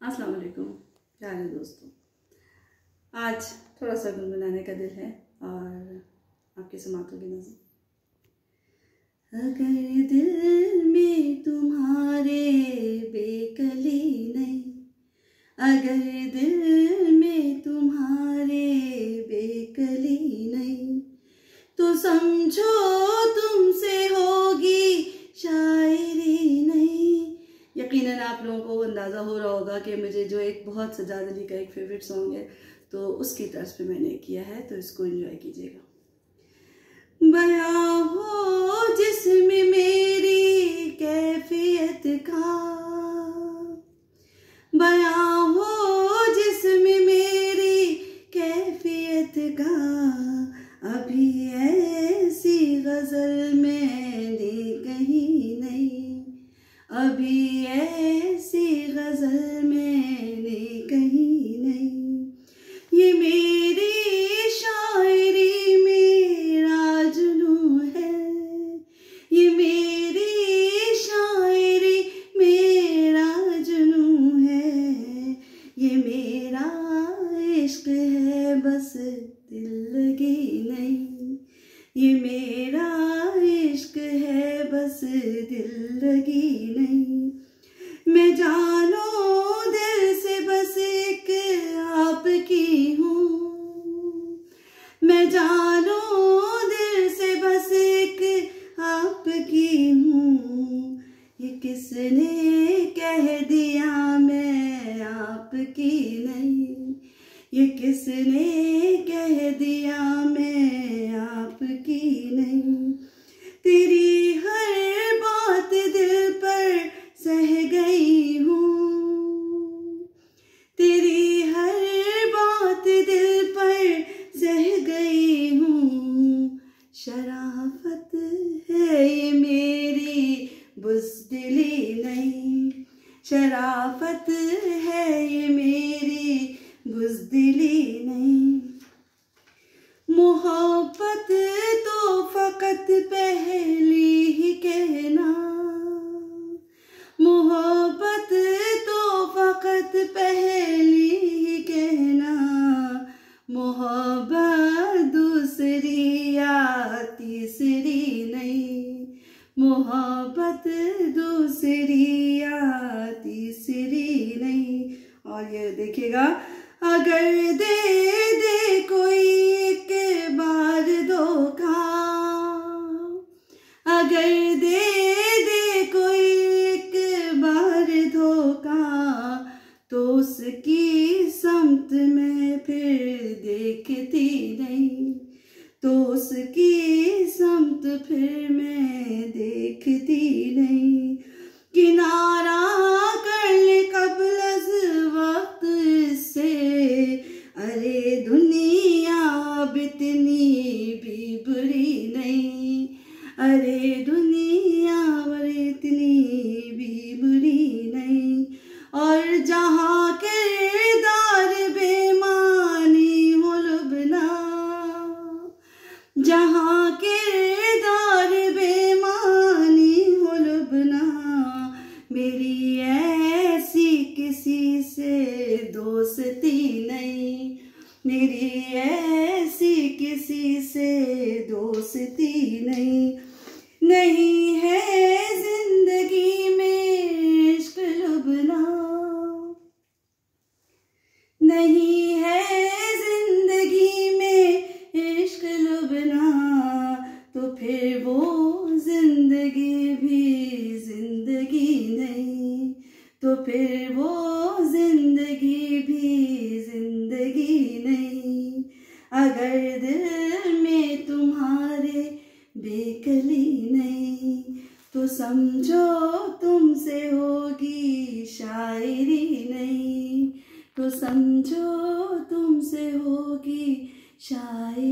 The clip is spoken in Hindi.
अस्सलाम वालेकुम प्यारे दोस्तों। आज थोड़ा सा गुनगुनाने का दिल है और आपकी समातों की नज़र। अगर दिल में तुम्हारे बेकली नहीं, अगर दिल में तुम्हारे बेकली नहीं, तो समझो तुमसे होगी शायरी नहीं। यकीनन आप लोगों को अंदाज़ा हो रहा होगा कि मुझे जो एक बहुत सज्जाद अली का एक फेवरेट सॉन्ग है तो उसकी तर्ज पे मैंने किया है, तो इसको एंजॉय कीजिएगा। बयां हो जिसमें मेरी कैफियत का, बयां हो जिसमें मेरी कैफियत का, अभी ऐसी गज़ल मैंने कहीं नहीं, अभी ऐसी गज़ल मैंने कहीं नहीं। ये मेरी शायरी मेरा जुनून है, ये मेरी शायरी मेरा जुनून है, ये मेरा इश्क है बस दिल लगी नहीं, ये मेरा इश्क है बस दिल लगी नहीं। मैं जानो दिल से बस एक आपकी हूँ, मैं जानो दिल से बस एक आपकी हूँ। ये किसने कह दिया मैं आपकी नहीं, ये किसने कह दिया मैं आपकी नहीं। तेरी हर बात दिल पर सह गई हूँ, तेरी हर बात दिल पर सह गई हूँ। शराफत है ये मेरी बुज़दिली नहीं, शराफत है ये मेरी बुज़दिली नहीं। मोहब्बत तो फ़कत पहली ही कहना, मोहब्बत तो फ़कत पहली ही कहना, मोहब्बत दूसरी या तीसरी नहीं, मोहब्बत दूसरी या तीसरी नहीं। और ये देखिएगा, अगर दे दे कोई एक बार धोखा, अगर दे दे कोई एक बार धोखा, तो उसकी समत में फिर देखती नहीं, तो उसकी समत फिर मैं देखती नहीं। किनारा कर ले कब्ल अज़ वक्त से, अरे दुनिया अब इतनी भी बुरी नहीं, अरे दुनिया अब इतनी भी बुरी नहीं। और जहाँ किरदार बेमानी हो लुभना, जहाँ किरदार बेमानी हो लुभना, मेरी ऐसी किसी से दोस्ती नहीं, मेरी ऐसी किसी से दोस्ती नहीं। नहीं है जिंदगी में इश्क लुभना, नहीं है जिंदगी में इश्क लुभना, तो फिर वो जिंदगी भी जिंदगी नहीं, तो फिर वो जिंदगी भी जिंदगी नहीं। अगर दिल में तुम्हारे बेकली नहीं, तो समझो तुमसे होगी शायरी नहीं, तो समझो तुमसे होगी शायरी।